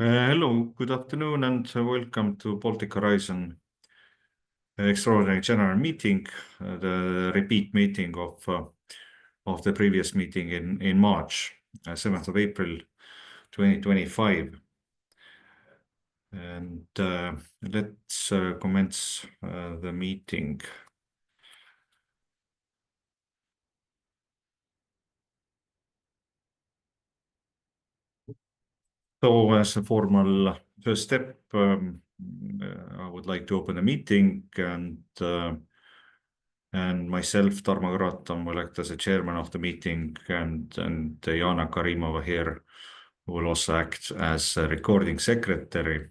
Hello, good afternoon, and welcome to Baltic Horizon Extraordinary General Meeting, the repeat meeting of the previous meeting in March, 7th of April 2025. And let's commence the meeting. So, as a formal first step, I would like to open the meeting, and myself, Tarmo Karotam, will act as a chairman of the meeting, and Jana Karimova here will also act as a recording secretary.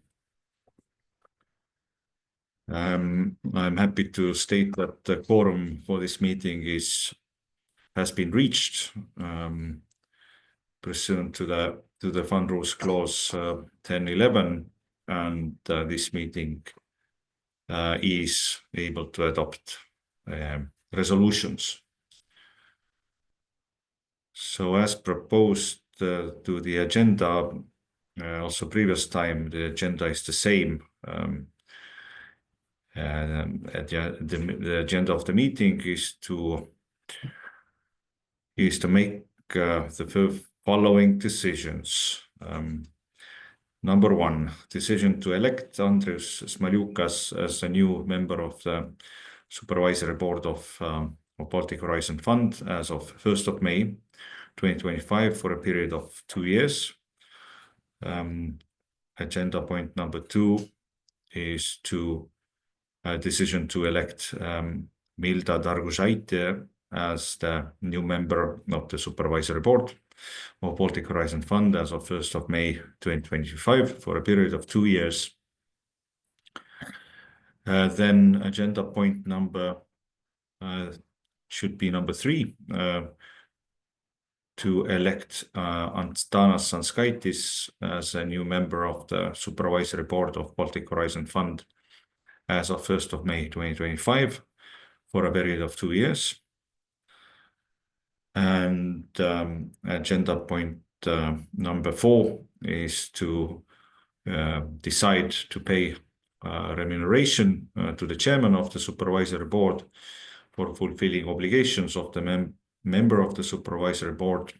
I'm happy to state that the quorum for this meeting has been reached pursuant to the Fund Rules Clause 10.11, and this meeting is able to adopt resolutions. So, as proposed to the agenda, also previous time, the agenda is the same. The agenda of the meeting is to make the following decisions. Number one, decision to elect Andrius Smaljukas as a new member of the Supervisory Board of Baltic Horizon Fund as of 1st of May 2025 for a period of 2 years. Agenda point number two is decision to elect Milda Dargužaitė as the new member of the Supervisory Board of Baltic Horizon Fund as of 1st of May 2025 for a period of 2 years. Then agenda point number should be number three, to elect Antanas Anskaitis as a new member of the Supervisory Board of Baltic Horizon Fund as of 1st of May 2025 for a period of 2 years. And agenda point number four is to decide to pay remuneration to the chairman of the Supervisory Board for fulfilling obligations of the member of the Supervisory Board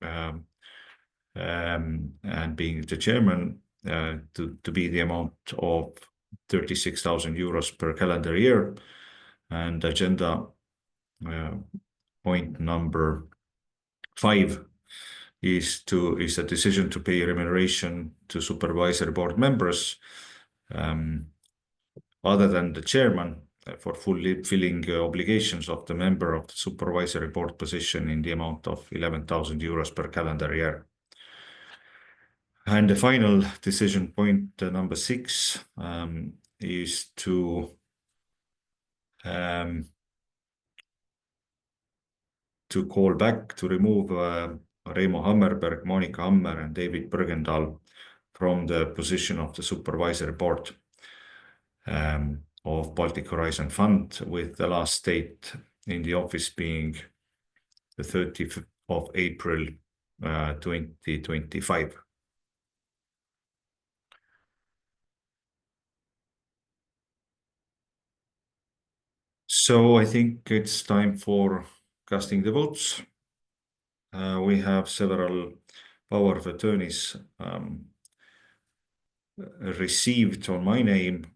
and being the chairman to be the amount of 36,000 euros per calendar year. And agenda point number five is a decision to pay remuneration to Supervisory Board members other than the chairman for fulfilling obligations of the member of the Supervisory Board position in the amount of 11,000 euros per calendar year. And the final decision point number six is to call back, to remove Reimo Hammerberg, Monika Hammer, and David Bergendahl from the position of the Supervisory Board of Baltic Horizon Fund, with the last date in the office being the 30th of April 2025. So I think it's time for casting the votes. We have several power of attorneys received on my name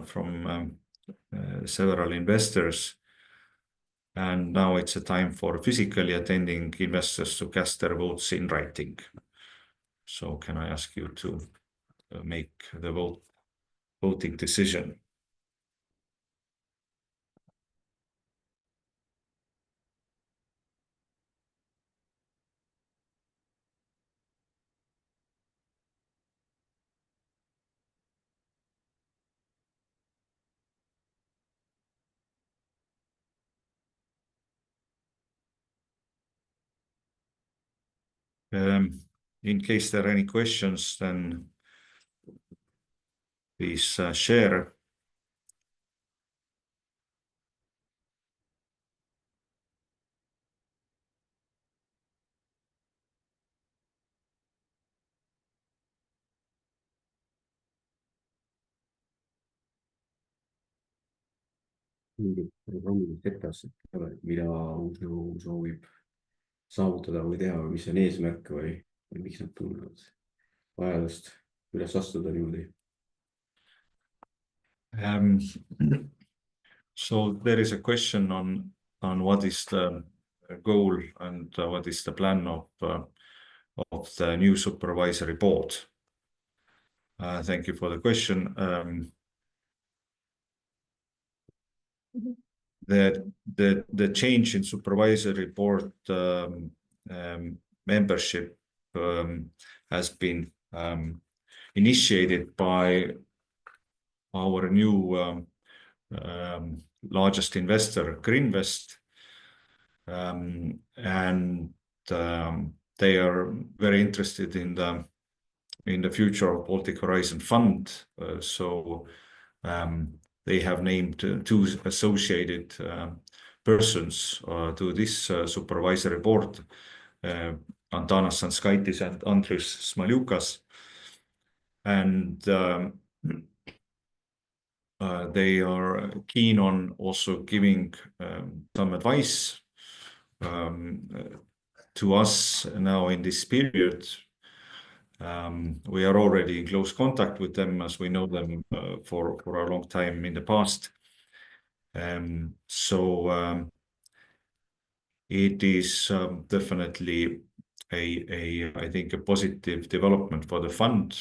from several investors, and now it's a time for physically attending investors to cast their votes in writing. So can I ask you to make the voting decision? In case there are any questions, then please share. mingit programmid etteastet ei ole, mida usu soovib saavutada või teha või mis on eesmärk või miks nad tunnevad vajadust üles astuda niimoodi? Um, so there is a question on what is the goal and what is the plan of the new supervisory board. Thank you for the question. The change in supervisory board membership has been initiated by our new largest investor, Grinvest, and they are very interested in the future of Baltic Horizon Fund. So they have named two associated persons to this supervisory board, Antanas Sanskaitis and Andrius Smaljukas. And they are keen on also giving some advice to us now in this period. We are already in close contact with them as we know them for a long time in the past. So it is definitely I think a positive development for the fund,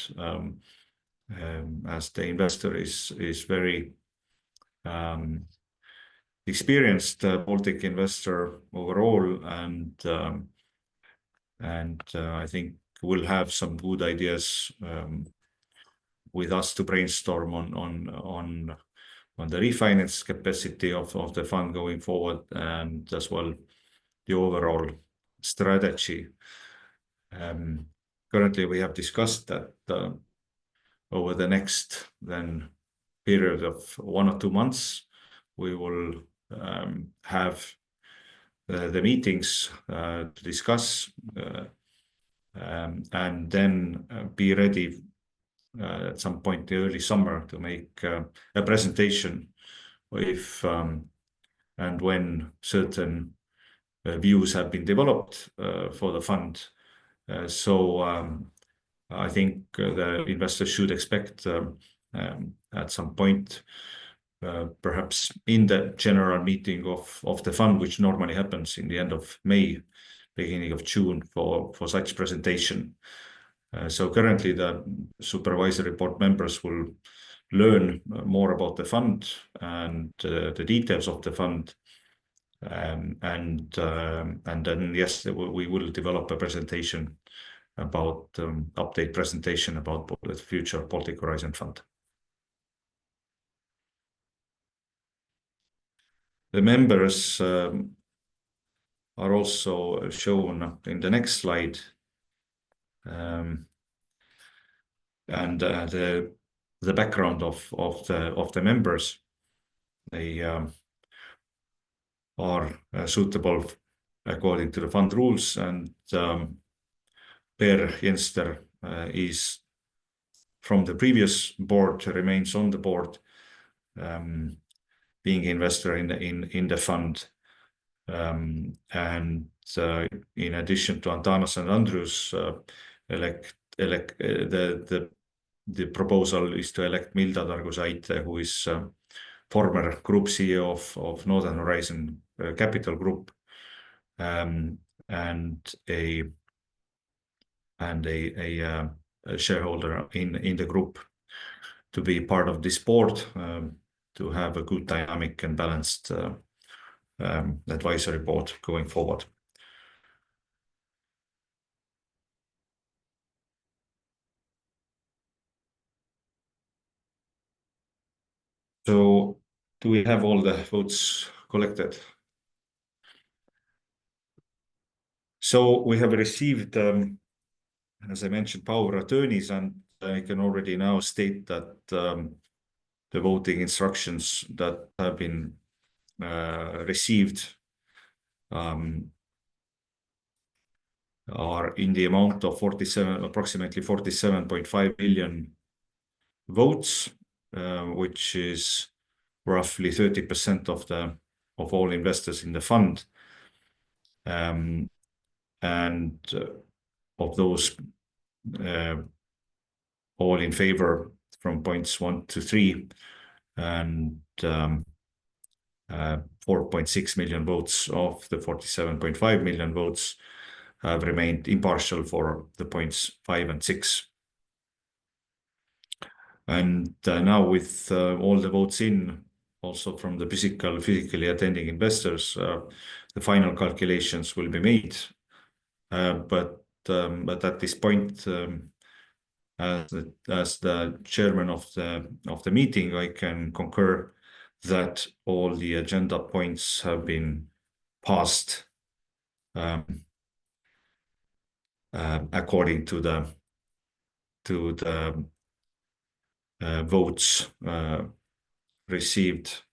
as the investor is very experienced Baltic investor overall, and I think we'll have some good ideas with us to brainstorm on the refinance capacity of the fund going forward, and as well the overall strategy. Currently, we have discussed that over the next then period of 1 or 2 months, we will have the meetings to discuss and then be ready at some point in early summer to make a presentation if and when certain views have been developed for the fund. So I think the investors should expect at some point, perhaps in the general meeting of the fund, which normally happens in the end of May, beginning of June, for such presentation. So currently the supervisory board members will learn more about the fund and the details of the fund. And then, yes, we will develop a presentation about update presentation about the future Baltic Horizon Fund. The members are also shown in the next slide. And the background of the members, they are suitable according to the fund rules, and Per Jenster is from the previous board, remains on the board, being investor in the fund. And in addition to Antanas and Andrius, the proposal is to elect Milda Dargusaite, who is former group CEO of Northern Horizon Capital Group, and a shareholder in the group, to be part of this board, to have a good dynamic and balanced advisory board going forward. So do we have all the votes collected? So we have received, as I mentioned, power of attorneys, and I can already now state that the voting instructions that have been received are in the amount of approximately 47.5 million votes, which is roughly 30% of all investors in the fund. And of those, all in favor from points 1 to 3, and 4.6 million votes of the 47.5 million votes have remained impartial for the points 5 and 6. And now with all the votes in, also from the physically attending investors, the final calculations will be made. But at this point, as the chairman of the meeting, I can concur that all the agenda points have been passed according to the votes received.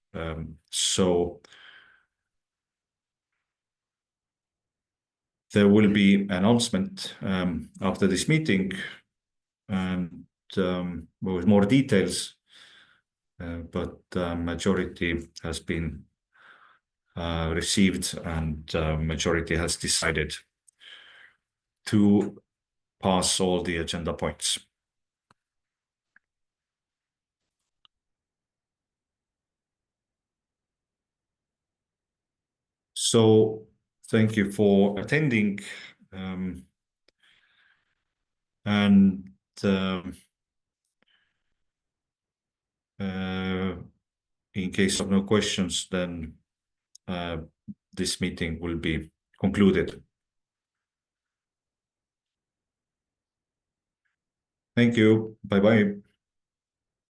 So there will be announcement after this meeting and with more details, but majority has been received, and majority has decided to pass all the agenda points. So thank you for attending, and in case of no questions, then this meeting will be concluded. Thank you. Bye-bye.